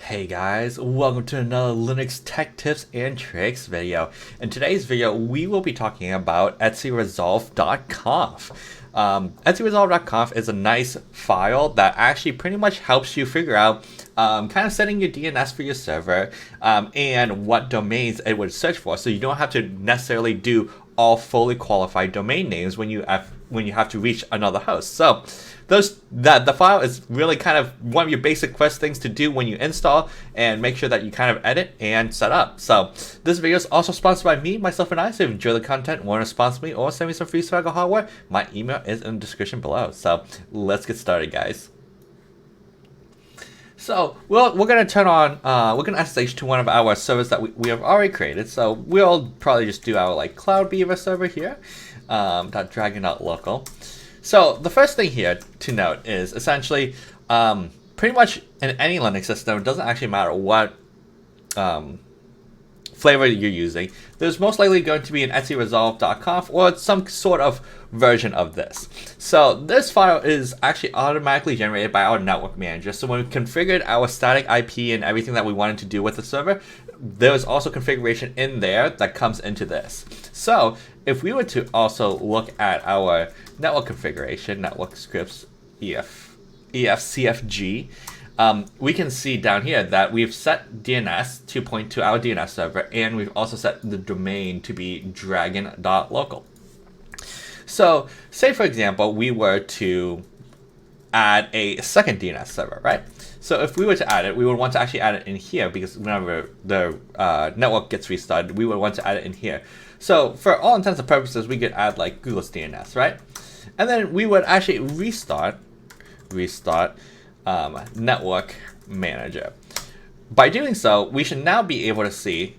Hey guys, welcome to another Linux tech tips and tricks video. In today's video, we will be talking about resolv.conf. resolv.conf is a nice file that actually pretty much helps you figure out kind of setting your DNS for your server and what domains it would search for, so you don't have to necessarily do all fully qualified domain names when you have to reach another host. So the file is really kind of one of your basic first things to do when you install, and make sure that you kind of edit and set up. So this video is also sponsored by me, myself, and I. So if you enjoy the content, want to sponsor me or send me some free swag or hardware, my email is in the description below. So let's get started, guys. So we're going to turn on, we're going to SSH to one of our servers that we have already created. So we'll probably just do our Cloud Beaver server here, .dragon.local. So the first thing here to note is essentially pretty much in any Linux system, it doesn't actually matter what flavor you're using, there's most likely going to be an resolv.conf or some sort of version of this. So this file is actually automatically generated by our network manager. So when we configured our static IP and everything that we wanted to do with the server, there's also configuration in there that comes into this. So if we were to also look at our network configuration, network scripts, EFCFG, we can see down here that we've set DNS to point to our DNS server, and we've also set the domain to be dragon.local. So say, for example, we were to add a second DNS server, right? So if we were to add it, we would want to actually add it in here, because whenever the network gets restarted, we would want to add it in here. So for all intents and purposes, we could add Google's DNS, right? And then we would actually restart network manager. By doing so, we should now be able to see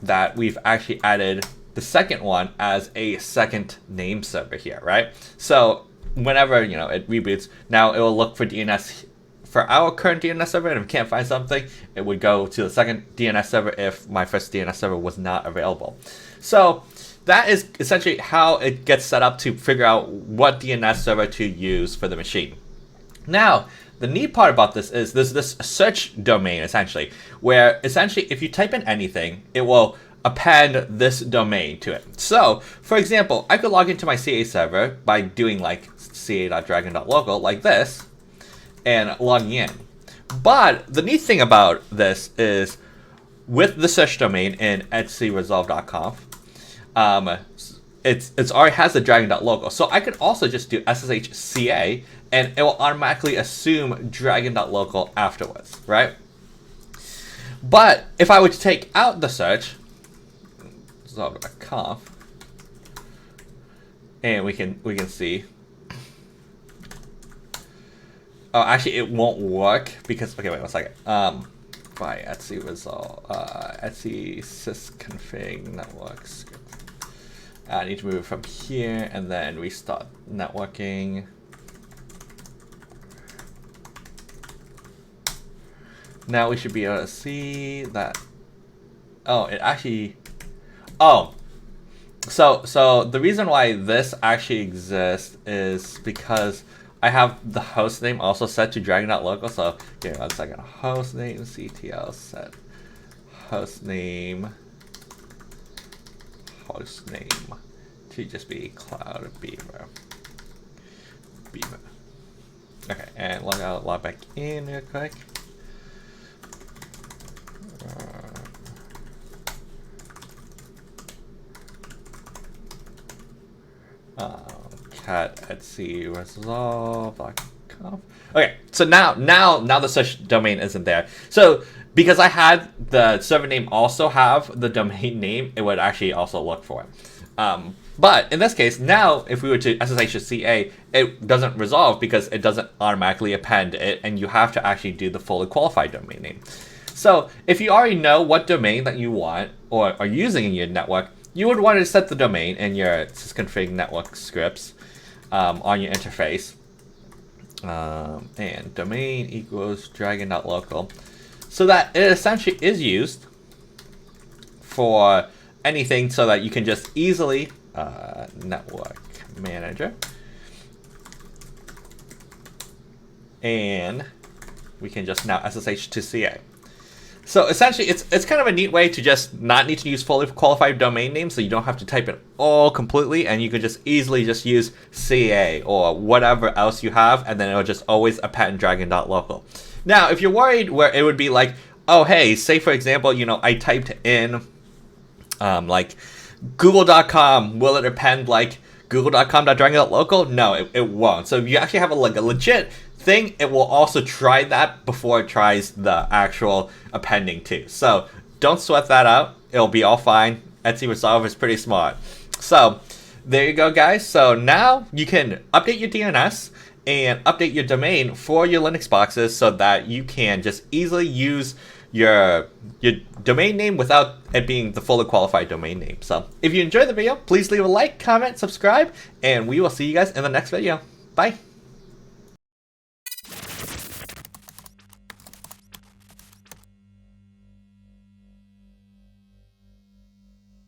that we've actually added the second one as a second name server here, right? So whenever it reboots, now it will look for DNS for our current DNS server, and if we can't find something, it would go to the second DNS server if my first DNS server was not available. So that is essentially how it gets set up to figure out what DNS server to use for the machine. Now, the neat part about this is there's this search domain, essentially, where essentially if you type in anything, it will append this domain to it. So, for example, I could log into my CA server by doing ca.dragon.local like this, and logging in. But the neat thing about this is, with the search domain in resolv.conf, it's already has the dragon.local. So I could also just do sshca, and it will automatically assume dragon.local afterwards, right? But if I were to take out the search, resolv.conf, and we can see. Oh, actually, it won't work because, okay, wait 1 second. By resolv, sysconfig network script. I need to move it from here and then restart networking. Now we should be able to see that. Oh, it actually. Oh, so the reason why this actually exists is because I have the host name also set to dragon.local. So give me 1 second. Host name ctl set host name to just be Cloud Beaver. Okay, and log out, log back in real quick. Cat resolv.conf. Okay, so now the search domain isn't there. So because I had the server name also have the domain name, it would actually also look for it. But in this case, now if we were to SSH to CA, it doesn't resolve because it doesn't automatically append it, and you have to actually do the fully qualified domain name. So if you already know what domain that you want or are using in your network, you would want to set the domain in your sysconfig network scripts on your interface. And domain equals dragon.local. So that it essentially is used for anything, so that you can just easily network manager, and we can just now SSH to CA. So essentially, it's kind of a neat way to just not need to use fully qualified domain names, so you don't have to type it all completely, and you can just easily just use CA or whatever else you have, and then it'll just always append dragon.local. Now, if you're worried where it would be like, oh hey, say for example, I typed in like google.com, will it append like google.com.dragon.local? No, it won't. So if you actually have a legit thing, it will also try that before it tries the actual appending too. So don't sweat that out. It'll be all fine. Etsy Resolv is pretty smart. So there you go, guys. So now you can update your DNS and update your domain for your Linux boxes so that you can just easily use your domain name without it being the fully qualified domain name. So if you enjoyed the video, please leave a like, comment, subscribe, and we will see you guys in the next video. Bye.